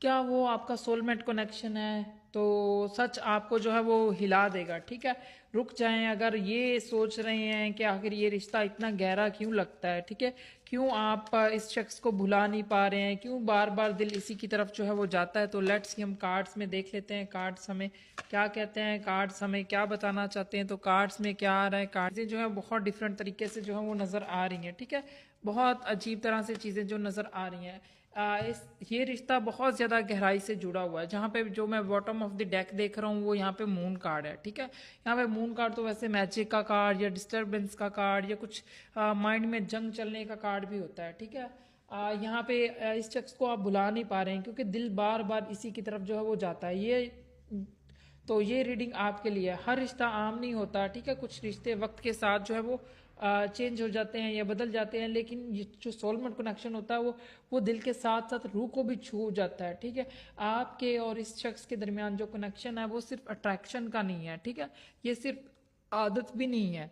क्या वो आपका सोलमेट कनेक्शन है? तो सच आपको जो है वो हिला देगा। ठीक है, रुक जाएं अगर ये सोच रहे हैं कि आखिर ये रिश्ता इतना गहरा क्यों लगता है। ठीक है, क्यों आप इस शख्स को भुला नहीं पा रहे हैं, क्यों बार बार दिल इसी की तरफ जो है वो जाता है। तो लेट्स हम कार्ड्स में देख लेते हैं, कार्ड्स हमें क्या कहते हैं, कार्ड्स हमें क्या बताना चाहते हैं। तो कार्ड्स में क्या आ रहा है, कार्ड्स जो है बहुत डिफरेंट तरीके से जो है वो नज़र आ रही हैं। ठीक है, बहुत अजीब तरह से चीज़ें जो नज़र आ रही हैं। ये रिश्ता बहुत ज़्यादा गहराई से जुड़ा हुआ है। जहाँ पे जो मैं बॉटम ऑफ द डेक देख रहा हूँ वो यहाँ पे मून कार्ड है। ठीक है, यहाँ पे मून कार्ड तो वैसे मैजिक का कार्ड या डिस्टर्बेंस का कार्ड या कुछ माइंड में जंग चलने का कार्ड भी होता है। ठीक है, यहाँ पे इस शख्स को आप भुला नहीं पा रहे हैं क्योंकि दिल बार बार इसी की तरफ जो है वो जाता है। ये रीडिंग आपके लिए है। हर रिश्ता आम नहीं होता। ठीक है, कुछ रिश्ते वक्त के साथ जो है वो चेंज हो जाते हैं या बदल जाते हैं, लेकिन ये जो सोलमेट कनेक्शन होता है वो दिल के साथ साथ रूह को भी छू जाता है। ठीक है, आपके और इस शख्स के दरमियान जो कनेक्शन है वो सिर्फ अट्रैक्शन का नहीं है। ठीक है, ये सिर्फ आदत भी नहीं है,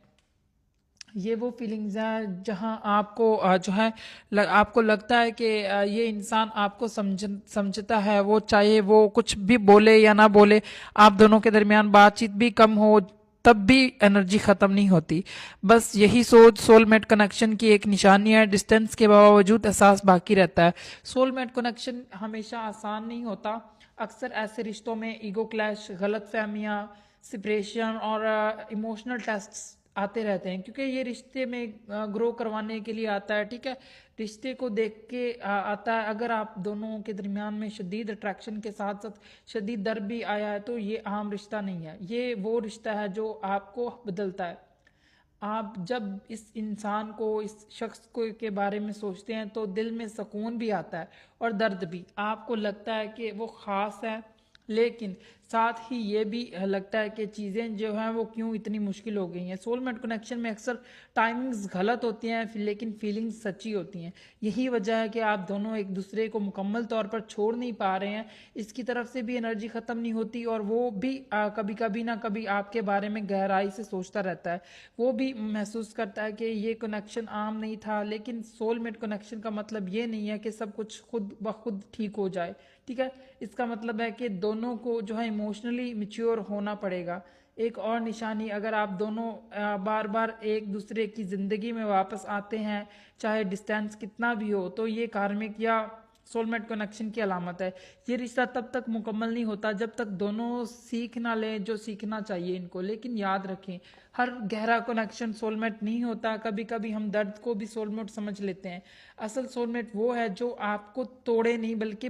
ये वो फीलिंग्स हैं जहां आपको जो है आपको लगता है कि ये इंसान आपको समझता है। वो चाहे वो कुछ भी बोले या ना बोले, आप दोनों के दरमियान बातचीत भी कम हो तब भी एनर्जी खत्म नहीं होती। बस यही सोच सोलमेट कनेक्शन की एक निशानी है। डिस्टेंस के बावजूद एहसास बाकी रहता है। सोलमेट कनेक्शन हमेशा आसान नहीं होता। अक्सर ऐसे रिश्तों में ईगो क्लैश, गलत फहमियाँ, सिपरेशन और इमोशनल टेस्ट आते रहते हैं, क्योंकि ये रिश्ते में ग्रो करवाने के लिए आता है। ठीक है, रिश्ते को देख के आता है। अगर आप दोनों के दरमियान में शदीद अट्रैक्शन के साथ साथ शदीद दर्द भी आया है तो ये आम रिश्ता नहीं है। ये वो रिश्ता है जो आपको बदलता है। आप जब इस इंसान को, इस शख्स को के बारे में सोचते हैं तो दिल में सुकून भी आता है और दर्द भी। आपको लगता है कि वो ख़ास है, लेकिन साथ ही ये भी लगता है कि चीज़ें जो हैं वो क्यों इतनी मुश्किल हो गई हैं। सोलमेट कनेक्शन में अक्सर टाइमिंग्स गलत होती हैं लेकिन फीलिंग्स सच्ची होती हैं। यही वजह है कि आप दोनों एक दूसरे को मुकम्मल तौर पर छोड़ नहीं पा रहे हैं। इसकी तरफ से भी एनर्जी ख़त्म नहीं होती और वो भी कभी कभी ना कभी आपके बारे में गहराई से सोचता रहता है। वो भी महसूस करता है कि ये कनेक्शन आम नहीं था। लेकिन सोलमेट कनेक्शन का मतलब ये नहीं है कि सब कुछ खुद ब खुद ठीक हो जाए। ठीक है, इसका मतलब है कि दोनों को जो है इमोशनली मिच्योर होना पड़ेगा। एक और निशानी, अगर आप दोनों बार बार एक दूसरे की ज़िंदगी में वापस आते हैं, चाहे डिस्टेंस कितना भी हो, तो ये कार्मिक या सोलमेट कनेक्शन की अलामत है। ये रिश्ता तब तक मुकम्मल नहीं होता जब तक दोनों सीख ना लें जो सीखना चाहिए इनको। लेकिन याद रखें, हर गहरा कनेक्शन सोलमेट नहीं होता। कभी कभी हम दर्द को भी सोलमेट समझ लेते हैं। असल सोलमेट वो है जो आपको तोड़े नहीं बल्कि